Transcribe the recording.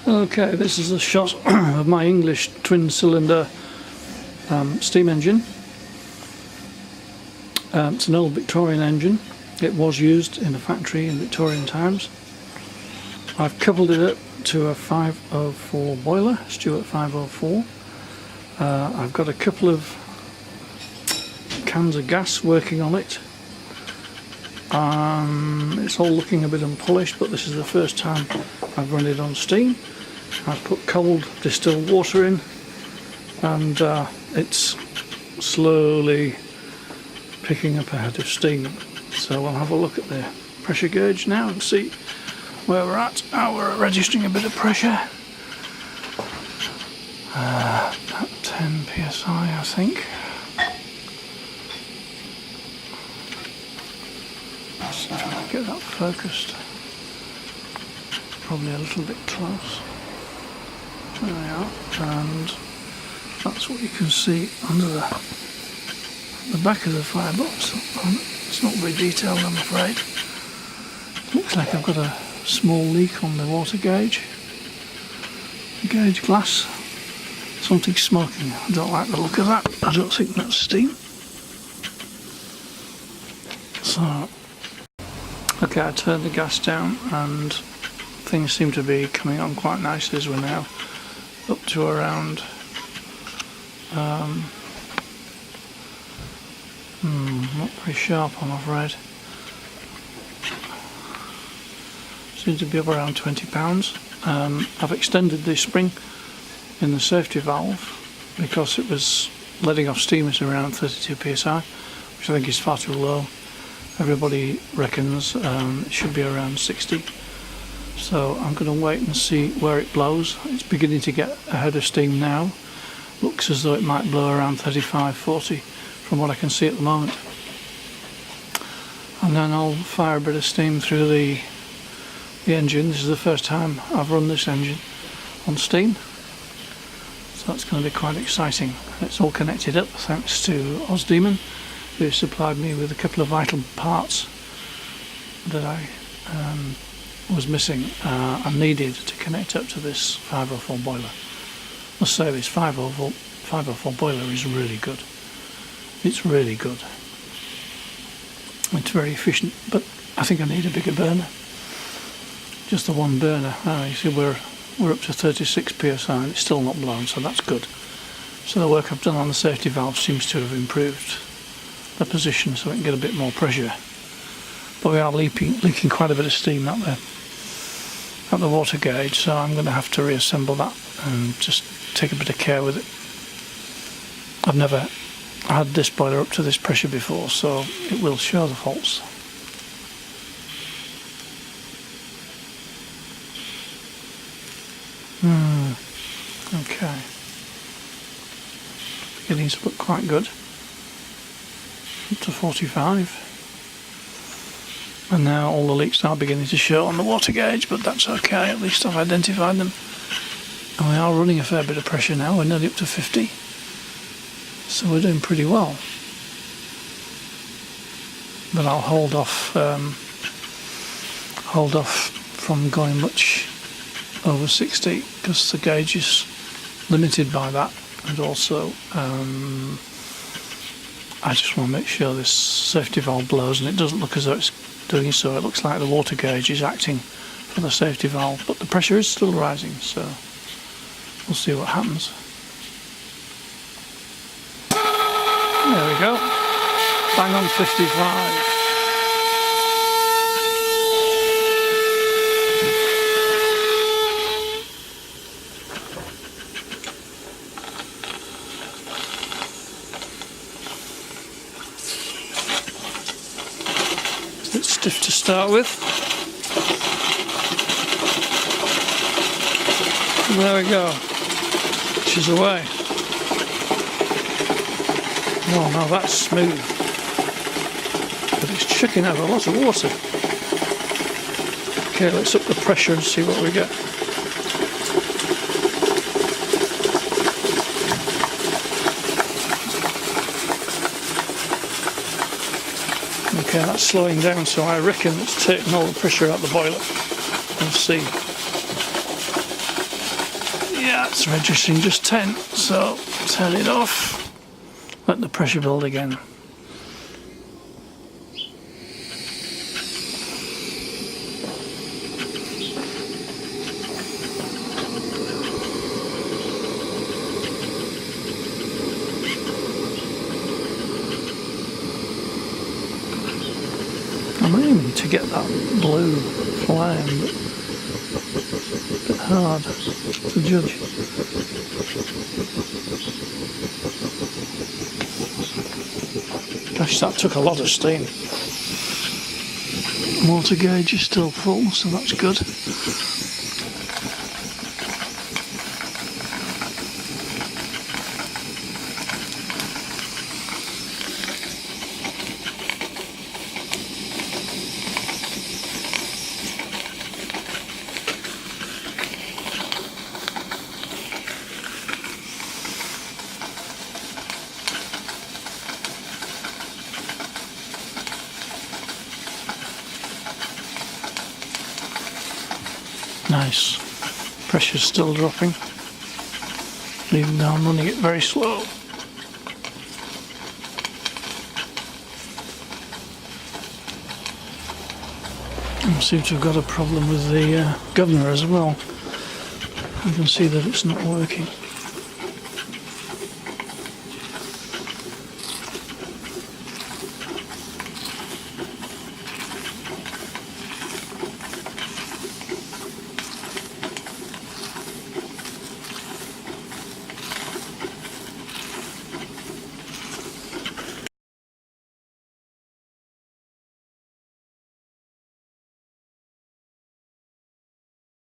Okay, this is a shot of my English twin-cylinder steam engine. It's an old Victorian engine. It was used in a factory in Victorian times. I've coupled it up to a 504 boiler, Stuart 504. I've got a couple of cans of gas working on it. It's all looking a bit unpolished, but this is the first time I've run it on steam. I've put cold distilled water in, and it's slowly picking up a head of steam. So we'll have a look at the pressure gauge now and see where we're at. We're registering a bit of pressure. About 10 psi, I think. Just trying to get that focused. Probably a little bit close. There we are, and that's what you can see under the back of the firebox. It's not very detailed, I'm afraid. Looks like I've got a small leak on the water gauge. The gauge glass. Something smoking. I don't like the look of that. I don't think that's steam. So, okay, I turned the gas down and things seem to be coming on quite nicely as we're now up to around not very sharp, I'm afraid. Seems to be up around 20 pounds. I've extended the spring in the safety valve because it was letting off steam at around 32 psi, which I think is far too low. Everybody reckons it should be around 60. So I'm going to wait and see where it blows. It's beginning to get a head of steam now. Looks as though it might blow around 35, 40 from what I can see at the moment. And then I'll fire a bit of steam through the engine. This is the first time I've run this engine on steam. So that's going to be quite exciting. It's all connected up thanks to Osdemon, who supplied me with a couple of vital parts that I was missing and needed to connect up to this 504 boiler. I must say this 504 boiler is really good. It's really good. It's very efficient, but I think I need a bigger burner. Just the one burner. You see we're up to 36 psi and it's still not blown, so that's good. So the work I've done on the safety valve seems to have improved the position so it can get a bit more pressure. But we are leaking quite a bit of steam at the water gauge, so I'm going to have to reassemble that and just take a bit of care with it. I've never had this boiler up to this pressure before, so it will show the faults. Okay. Beginning to look quite good. Up to 45. And now all the leaks are beginning to show on the water gauge, but that's okay, at least I've identified them. And we are running a fair bit of pressure now, we're nearly up to 50. So we're doing pretty well. But I'll hold off from going much over 60 because the gauge is limited by that, and also I just want to make sure this safety valve blows, and it doesn't look as though it's doing so. It looks like the water gauge is acting for the safety valve, but the pressure is still rising, so we'll see what happens. There we go, bang on 55. It's a bit stiff to start with. There we go. She's away. Oh, now that's smooth. But it's chucking out a lot of water. Okay, let's up the pressure and see what we get. Okay, that's slowing down, so I reckon it's taking all the pressure out of the boiler. We'll see. Yeah, it's registering just 10, so turn it off. Let the pressure build again. I'm aiming to get that blue flame, but a bit hard to judge. Gosh, that took a lot of steam. Motor gauge is still full, so that's good. Nice. Pressure's still dropping. Even though I'm running it very slow. I seem to have got a problem with the governor as well. You can see that it's not working.